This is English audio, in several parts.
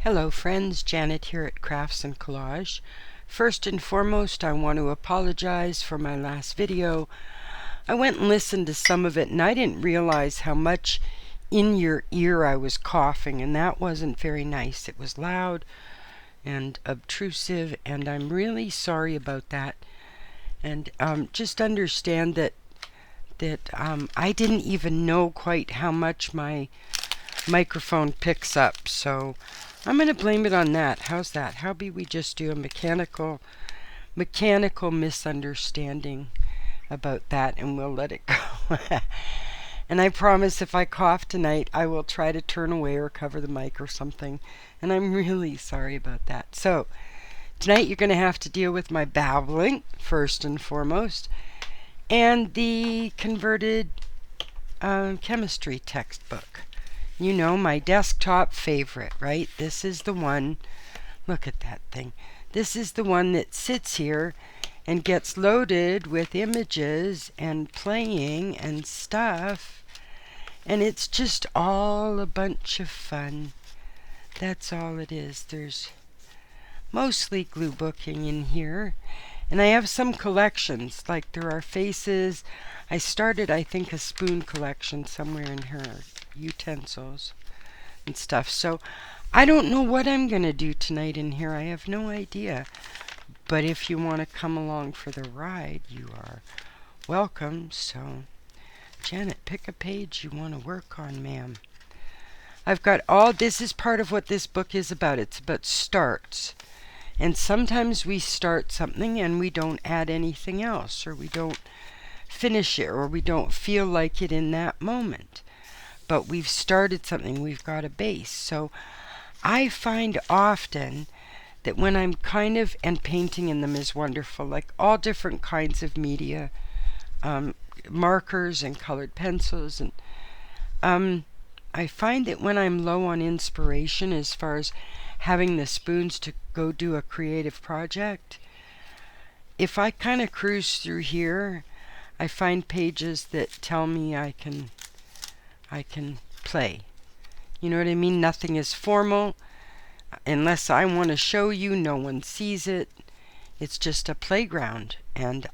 Hello friends, Janet here at Crafts and Collage. First and foremost, I want to apologize for my last video. I went and listened to some of it and I didn't realize how much in your ear I was coughing, and that wasn't very nice. It was loud and obtrusive, and I'm really sorry about that. And just understand that I didn't even know quite how much my microphone picks up, so I'm going to blame it on that. How's that? How about we just do a mechanical misunderstanding about that, and we'll let it go. And I promise if I cough tonight, I will try to turn away or cover the mic or something. And I'm really sorry about that. So tonight you're going to have to deal with my babbling, first and foremost, and the converted chemistry textbook. You know, my desktop favorite, right? This is the one. Look at that thing. This is the one that sits here and gets loaded with images and playing and stuff. And it's just all a bunch of fun. That's all it is. There's mostly glue booking in here. And I have some collections, like there are faces. I started, I think, a spoon collection somewhere in her utensils and stuff. So I don't know what I'm going to do tonight in here. I have no idea. But if you want to come along for the ride, you are welcome. So, Janet, pick a page you want to work on, ma'am. I've got all, this is part of what this book is about. It's about starts. And sometimes we start something and we don't add anything else, or we don't finish it, or we don't feel like it in that moment. But we've started something, we've got a base. So I find often that when I'm kind of, and painting in them is wonderful, like all different kinds of media, markers and colored pencils, and I find that when I'm low on inspiration as far as having the spoons to go do a creative project, if I kind of cruise through here, I find pages that tell me I can play. You know what I mean? Nothing is formal. Unless I want to show you, no one sees it. It's just a playground. And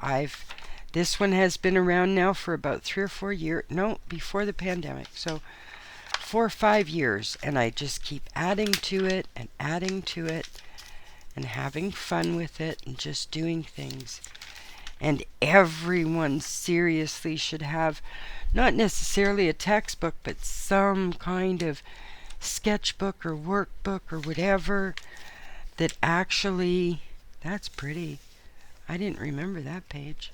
this one has been around now for about 3 or 4 years. No, before the pandemic. So 4 or 5 years. And I just keep adding to it and adding to it and having fun with it and just doing things. And everyone seriously should have not necessarily a textbook, but some kind of sketchbook or workbook or whatever that actually, that's pretty. I didn't remember that page.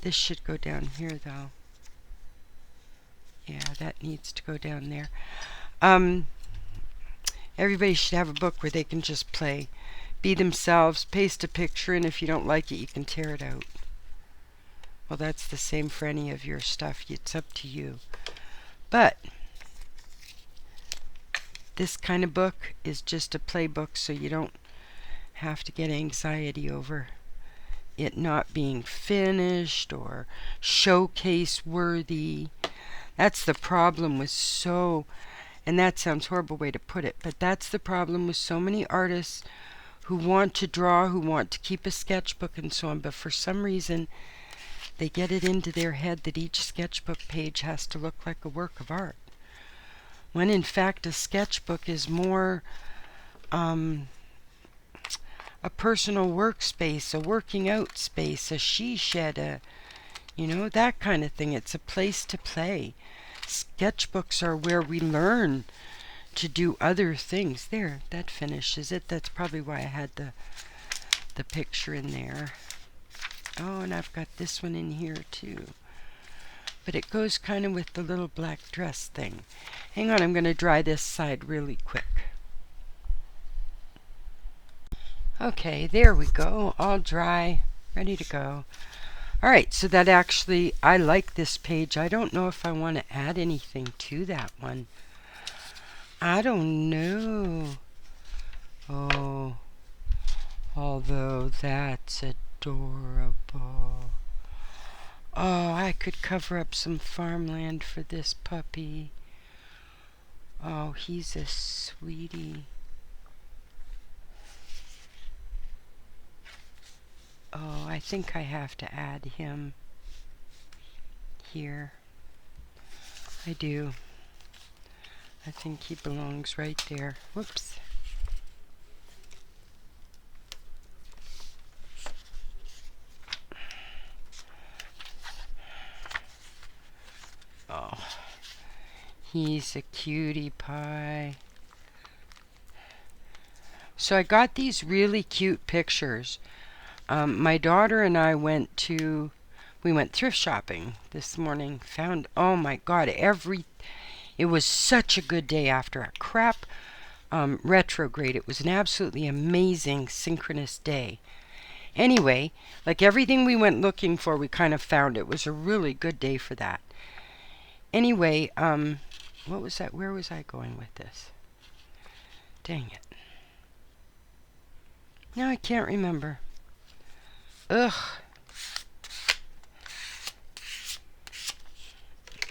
This should go down here though. Yeah, that needs to go down there. Everybody should have a book where they can just play, be themselves, paste a picture, and if you don't like it, you can tear it out. Well, that's the same for any of your stuff. It's up to you. But this kind of book is just a playbook, so you don't have to get anxiety over it not being finished or showcase worthy. That's the problem with and that sounds a horrible way to put it, but that's the problem with so many artists who want to draw, who want to keep a sketchbook and so on, but for some reason they get it into their head that each sketchbook page has to look like a work of art, when in fact a sketchbook is more a personal workspace, a working out space, a she shed, that kind of thing. It's a place to play. Sketchbooks are where we learn to do other things. There, that finishes it. That's probably why I had the picture in there. Oh, and I've got this one in here too. But it goes kind of with the little black dress thing. Hang on, I'm going to dry this side really quick. Okay, there we go. All dry, ready to go. Alright, so that actually, I like this page. I don't know if I want to add anything to that one. I don't know. Oh, although that's adorable. Oh, I could cover up some farmland for this puppy. Oh, he's a sweetie. Oh, I think I have to add him here. I do. I think he belongs right there. Whoops. Oh, he's a cutie pie. So I got these really cute pictures. My daughter and I went thrift shopping this morning. Found, oh my God, it was such a good day after a crap retrograde. It was an absolutely amazing synchronous day. Anyway, like everything we went looking for, we kind of found. It was a really good day for that. Anyway, what was that? Where was I going with this? Dang it. No, I can't remember. Ugh.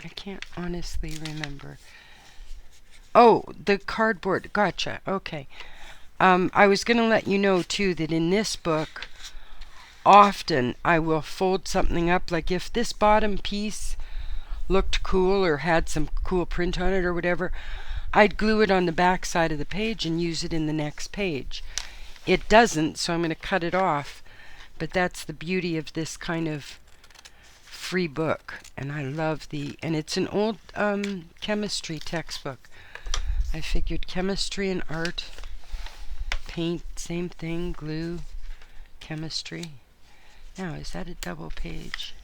I can't honestly remember. Oh, the cardboard. Gotcha. Okay. I was going to let you know, too, that in this book, often I will fold something up. Like if this bottom piece looked cool or had some cool print on it or whatever, I'd glue it on the back side of the page and use it in the next page. It doesn't, so I'm going to cut it off. But that's the beauty of this kind of free book. And I love and it's an old chemistry textbook. I figured chemistry and art, paint, same thing, glue, chemistry. Now, is that a double page?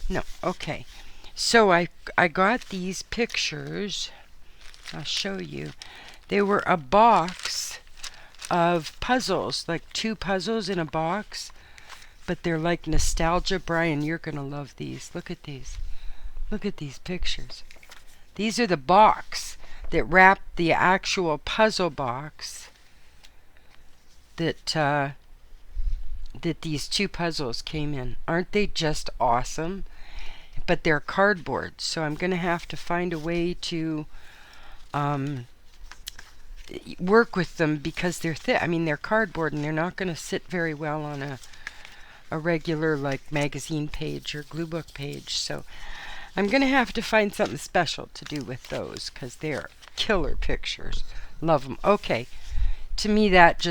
No, okay. So I got these pictures. I'll show you. They were a box of puzzles, like 2 puzzles in a box, but they're like nostalgia. Brian, you're going to love these. Look at these. Look at these pictures. These are the box that wrapped the actual puzzle box that these 2 puzzles came in. Aren't they just awesome? But they're cardboard, so I'm going to have to find a way to work with them because they're thick. I mean, they're cardboard and they're not going to sit very well on a regular like magazine page or glue book page. So I'm going to have to find something special to do with those because they're killer pictures. Love them. Okay. To me, that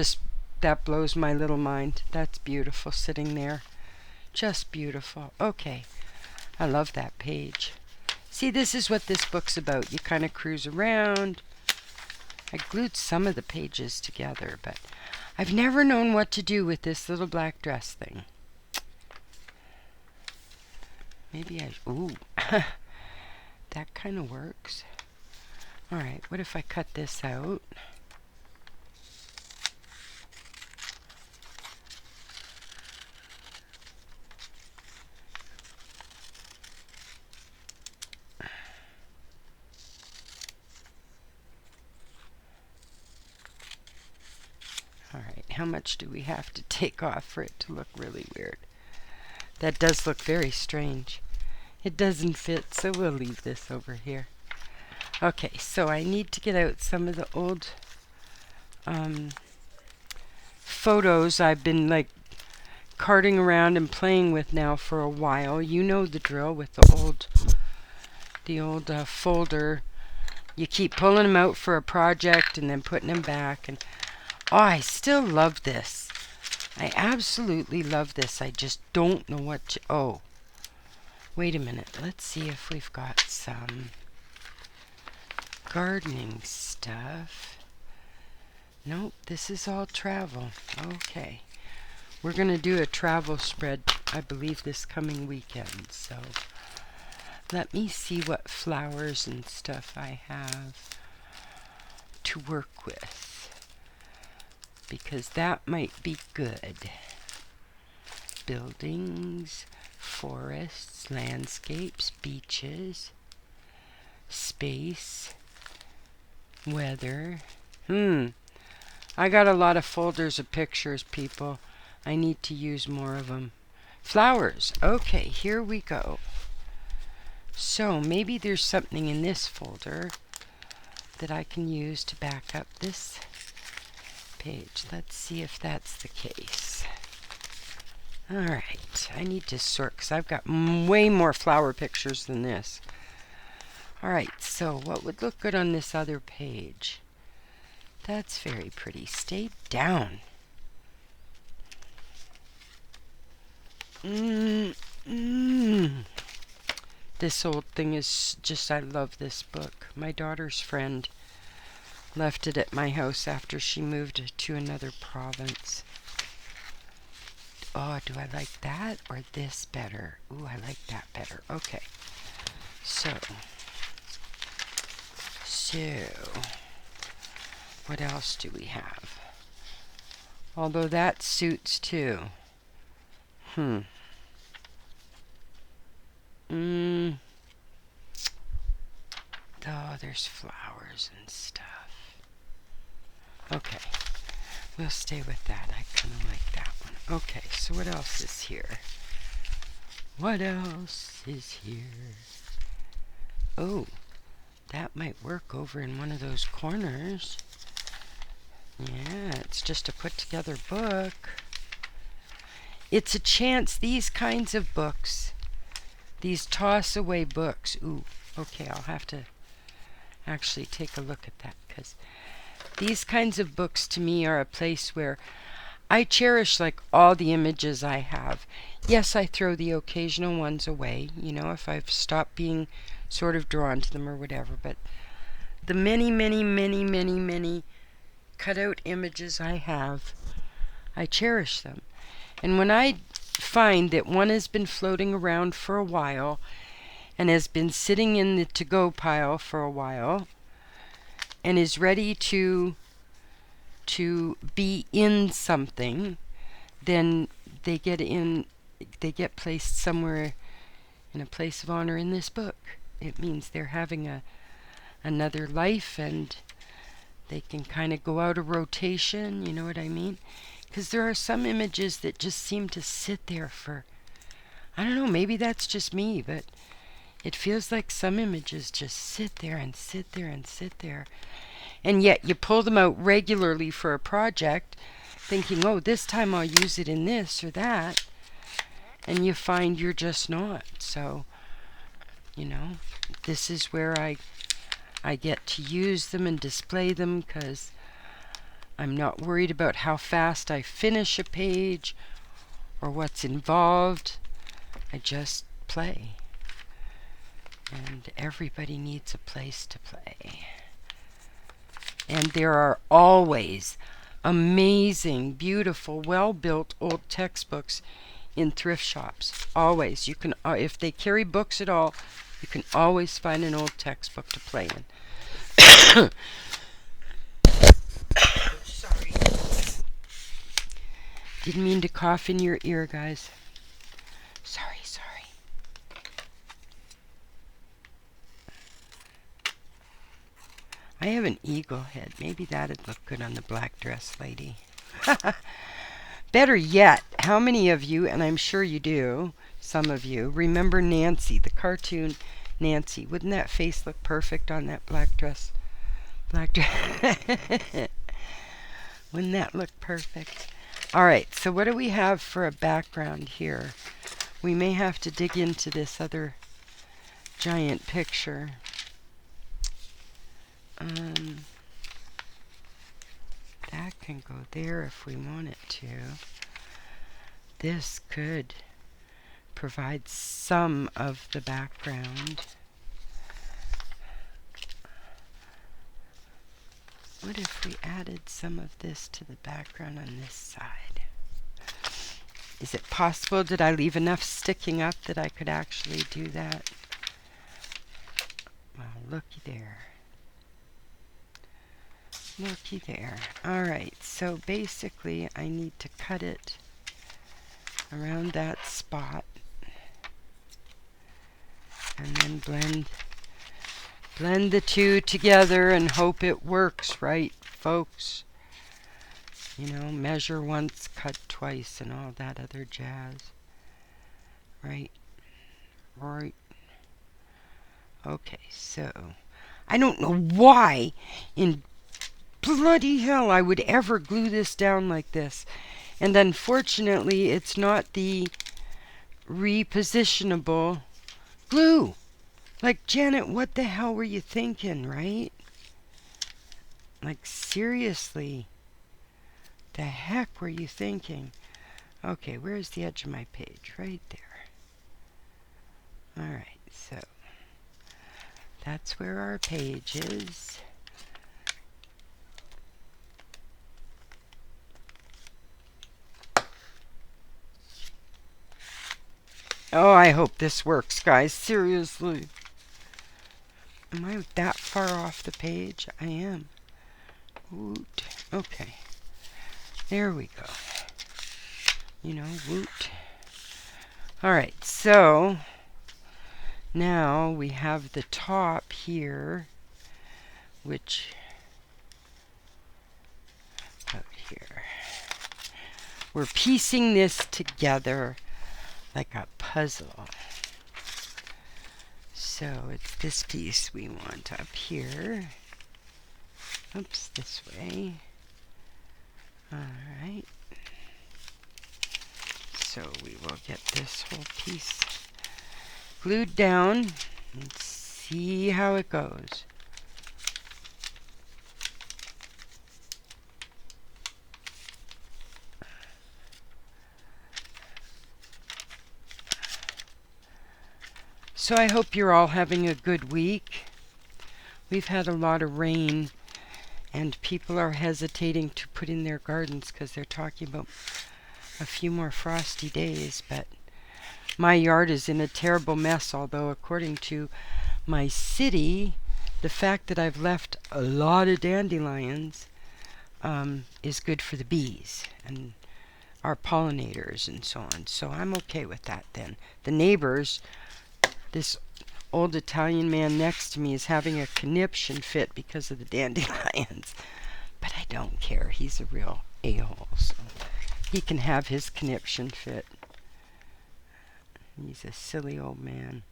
blows my little mind. That's beautiful sitting there. Just beautiful. Okay. I love that page. See, this is what this book's about. You kind of cruise around. I glued some of the pages together, but I've never known what to do with this little black dress thing. Maybe ooh, that kind of works. Alright, what if I cut this out? Alright, how much do we have to take off for it to look really weird? That does look very strange. It doesn't fit, so we'll leave this over here. Okay, so I need to get out some of the old photos I've been like carting around and playing with now for a while. You know the drill with the old folder. You keep pulling them out for a project and then putting them back. And oh, I still love this. I absolutely love this. I just don't know what to... Oh, wait a minute. Let's see if we've got some gardening stuff. Nope, this is all travel. Okay. We're going to do a travel spread, I believe, this coming weekend. So let me see what flowers and stuff I have to work with, because that might be good. Buildings, forests, landscapes, beaches, space, weather. I got a lot of folders of pictures, people. I need to use more of them. Flowers. Okay, here we go. So maybe there's something in this folder that I can use to back up this page. Let's see if that's the case. Alright, I need to sort because I've got way more flower pictures than this. Alright, so what would look good on this other page? That's very pretty. Stay down. This old thing is just, I love this book. My daughter's friend left it at my house after she moved to another province. Oh, do I like that or this better? Ooh, I like that better. Okay. So, what else do we have? Although that suits too. Oh, there's flowers and stuff. Okay. We'll stay with that. I kind of like that one. Okay, so what else is here? What else is here? Oh, that might work over in one of those corners. Yeah, it's just a put together book. It's a chance, these kinds of books, these toss away books. Ooh, okay, I'll have to actually take a look at that, because these kinds of books to me are a place where I cherish like all the images I have. Yes, I throw the occasional ones away, you know, if I've stopped being sort of drawn to them or whatever, but the many cutout images I have, I cherish them. And when I find that one has been floating around for a while and has been sitting in the to-go pile for a while and is ready to be in something, then they get placed somewhere in a place of honor in this book. It means they're having another life, and they can kind of go out of rotation, you know what I mean? Because there are some images that just seem to sit there for, I don't know, maybe that's just me, but it feels like some images just sit there and sit there and sit there. And yet you pull them out regularly for a project, thinking, oh, this time I'll use it in this or that. And you find you're just not. So, you know, this is where I get to use them and display them, because I'm not worried about how fast I finish a page or what's involved. I just play. And everybody needs a place to play. And there are always amazing, beautiful, well-built old textbooks in thrift shops. Always. You can, if they carry books at all, you can always find an old textbook to play in. Sorry. Didn't mean to cough in your ear, guys. Sorry. I have an eagle head. Maybe that'd look good on the black dress lady. Better yet, how many of you, and I'm sure you do, some of you, remember Nancy, the cartoon Nancy? Wouldn't that face look perfect on that black dress? Wouldn't that look perfect? Alright, so what do we have for a background here? We may have to dig into this other giant picture. That can go there if we want it to. This could provide some of the background. What if we added some of this to the background on this side? Is it possible? Did I leave enough sticking up that I could actually do that? Well, looky there. Looky there. Alright, so basically I need to cut it around that spot and then blend the two together and hope it works, right, folks? You know, measure once, cut twice, and all that other jazz. Right. Okay, so I don't know why in bloody hell I would ever glue this down like this. And unfortunately, it's not the repositionable glue. Like, Janet, what the hell were you thinking, right? Like, seriously. The heck were you thinking? Okay, where's the edge of my page? Right there. Alright, so that's where our page is. Oh, I hope this works, guys. Seriously. Am I that far off the page? I am. Woot. Okay. There we go. You know, woot. Alright, so now we have the top here, which out here. We're piecing this together like a puzzle. So it's this piece we want up here. Oops, this way. Alright. So we will get this whole piece glued down and see how it goes. So I hope you're all having a good week. We've had a lot of rain and people are hesitating to put in their gardens because they're talking about a few more frosty days, but my yard is in a terrible mess, although according to my city, the fact that I've left a lot of dandelions is good for the bees and our pollinators and so on. So I'm okay with that then. The neighbors, this old Italian man next to me is having a conniption fit because of the dandelions. But I don't care. He's a real a-hole, so he can have his conniption fit. He's a silly old man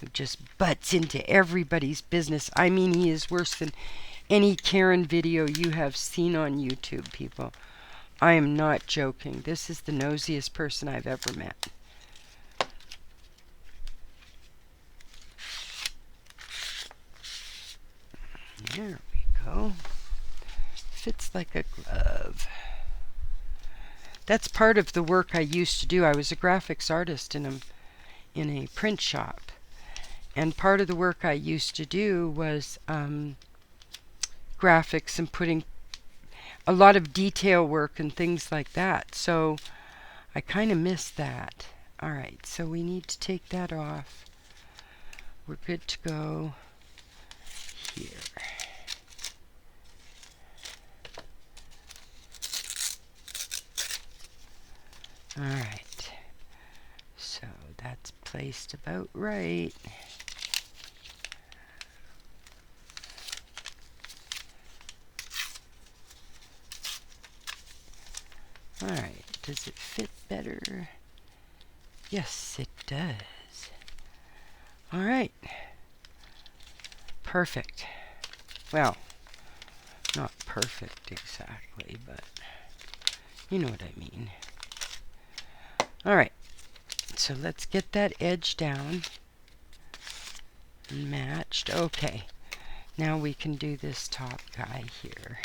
who just butts into everybody's business. I mean, he is worse than any Karen video you have seen on YouTube, people. I am not joking. This is the nosiest person I've ever met. There we go. Fits like a glove. That's part of the work I used to do. I was a graphics artist in a print shop. And part of the work I used to do was graphics and putting a lot of detail work and things like that. So I kind of missed that. Alright, so we need to take that off. We're good to go here. Alright, so that's placed about right. Alright, does it fit better? Yes, it does. Alright. Perfect. Well, not perfect exactly, but you know what I mean. Alright, so let's get that edge down and matched. Okay, now we can do this top guy here.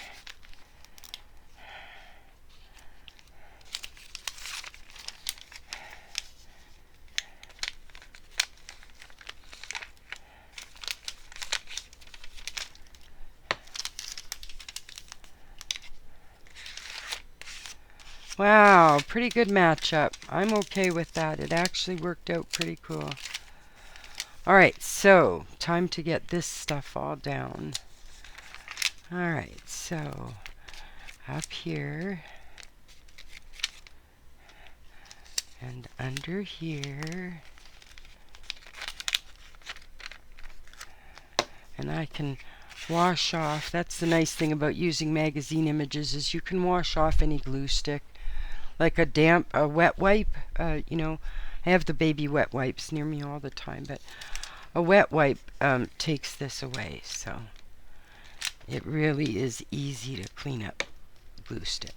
Wow, pretty good matchup. I'm okay with that. It actually worked out pretty cool. Alright, so time to get this stuff all down. Alright, so up here and under here. And I can wash off. That's the nice thing about using magazine images is you can wash off any glue stick. Like a wet wipe, you know, I have the baby wet wipes near me all the time, but a wet wipe takes this away, so it really is easy to clean up glue stick.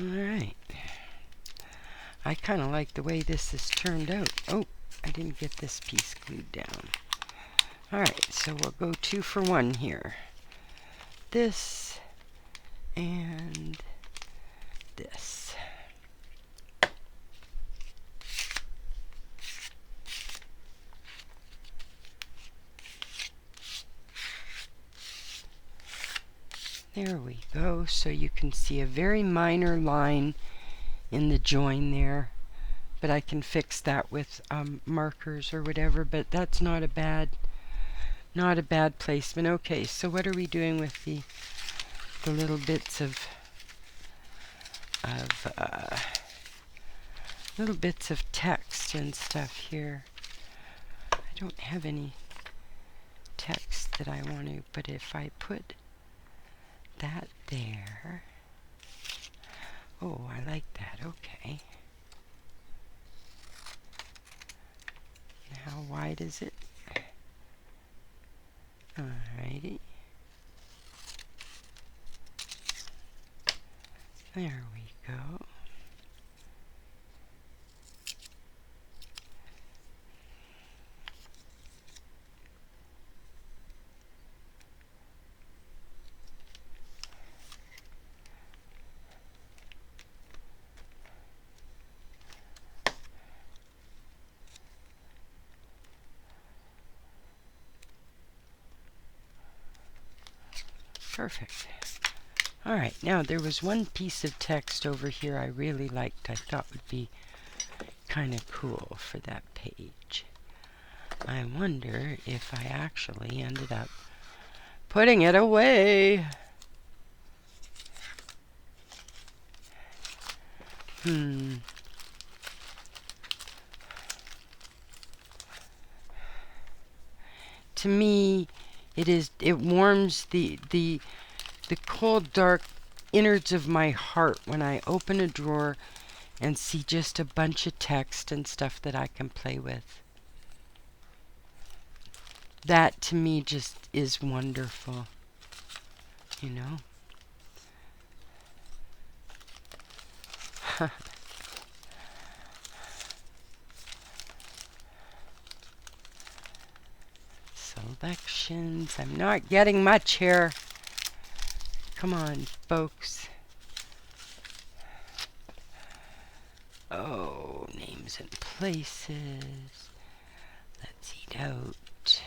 Alright. I kind of like the way this has turned out. Oh, I didn't get this piece glued down. Alright, so we'll go 2 for 1 here. This and this. There we go. So you can see a very minor line in the join there, but I can fix that with markers or whatever, but that's not a bad placement. Okay, so what are we doing with the little bits of text and stuff here? I don't have any text that I want to, but if I put that there, oh, I like that. Okay. How wide is it? Alrighty. There we go. Perfect. Alright, now there was one piece of text over here I really liked. I thought would be kind of cool for that page. I wonder if I actually ended up putting it away. To me, it warms the cold, dark innards of my heart when I open a drawer and see just a bunch of text and stuff that I can play with. That to me just is wonderful, you know. Selections. I'm not getting much here. Come on, folks. Oh, names and places. Let's eat out.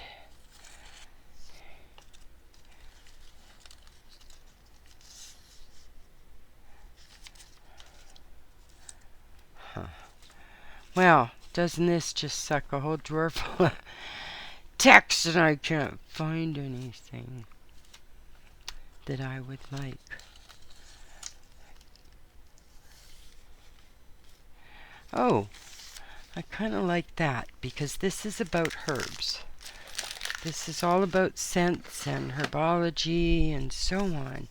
Well, doesn't this just suck a whole drawer full of text and I can't find anything that I would like? Oh, I kind of like that because this is about herbs. This is all about scents and herbology and so on.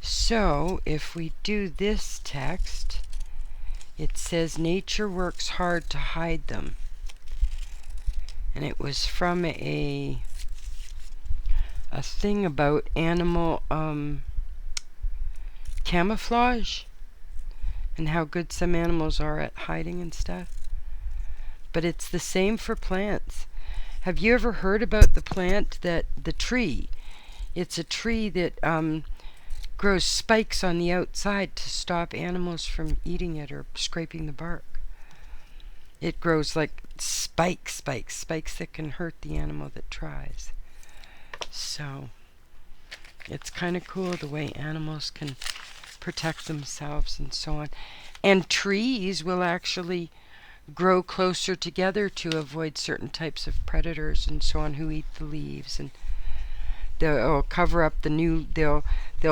So if we do this text, it says nature works hard to hide them. And it was from a thing about animal camouflage and how good some animals are at hiding and stuff. But it's the same for plants. Have you ever heard about the plant the tree? It's a tree that grows spikes on the outside to stop animals from eating it or scraping the bark. It grows like spikes that can hurt the animal that tries. So it's kind of cool the way animals can protect themselves and so on. And trees will actually grow closer together to avoid certain types of predators and so on who eat the leaves, and they'll cover up the new, they'll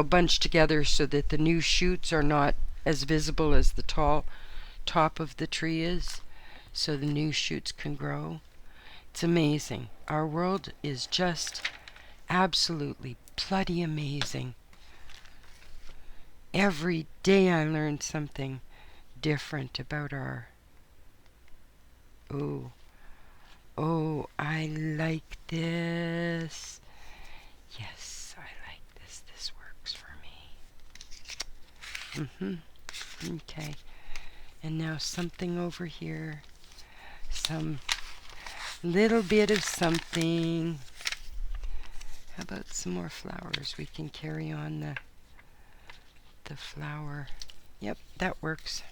bunch together so that the new shoots are not as visible as the tall top of the tree is, so the new shoots can grow. It's amazing. Our world is just absolutely bloody amazing. Every day I learn something different about our... Oh, I like this. Yes, I like this. This works for me. Okay. And now something over here. Some little bit of something. How about some more flowers? We can carry on the flower. Yep, that works.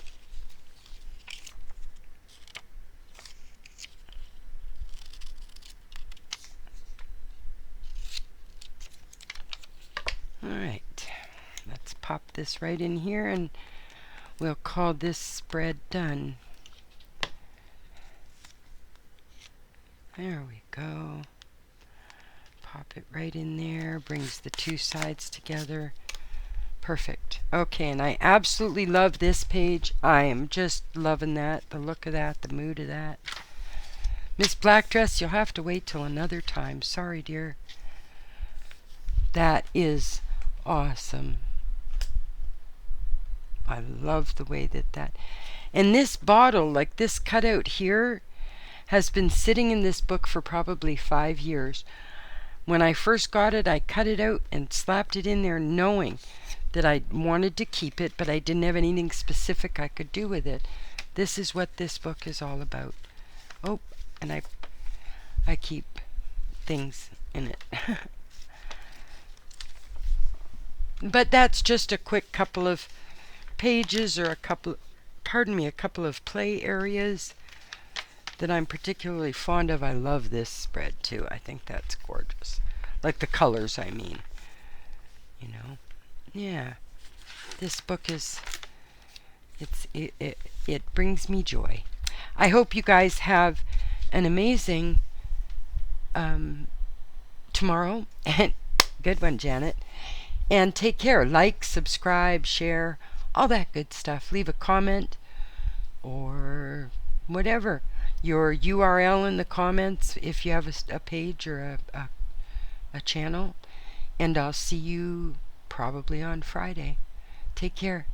Alright, let's pop this right in here and we'll call this spread done. There we go. Pop it right in there, brings the two sides together. Perfect. Okay, and I absolutely love this page. I am just loving that, the look of that, the mood of that. Miss Black Dress, you'll have to wait till another time. Sorry, dear. That is awesome. I love the way that. And this bottle, like this cutout here, has been sitting in this book for probably 5 years. When I first got it, I cut it out and slapped it in there knowing that I wanted to keep it, but I didn't have anything specific I could do with it. This is what this book is all about. Oh, and I keep things in it. But that's just a quick couple of pages or a couple of play areas that I'm particularly fond of. I love this spread too. I think that's gorgeous. Like the colors, I mean. You know. Yeah. This book is it brings me joy. I hope you guys have an amazing tomorrow. And good one, Janet. And take care. Like, subscribe, share, all that good stuff. Leave a comment or whatever. Your URL in the comments if you have a page or a channel. And I'll see you probably on Friday. Take care.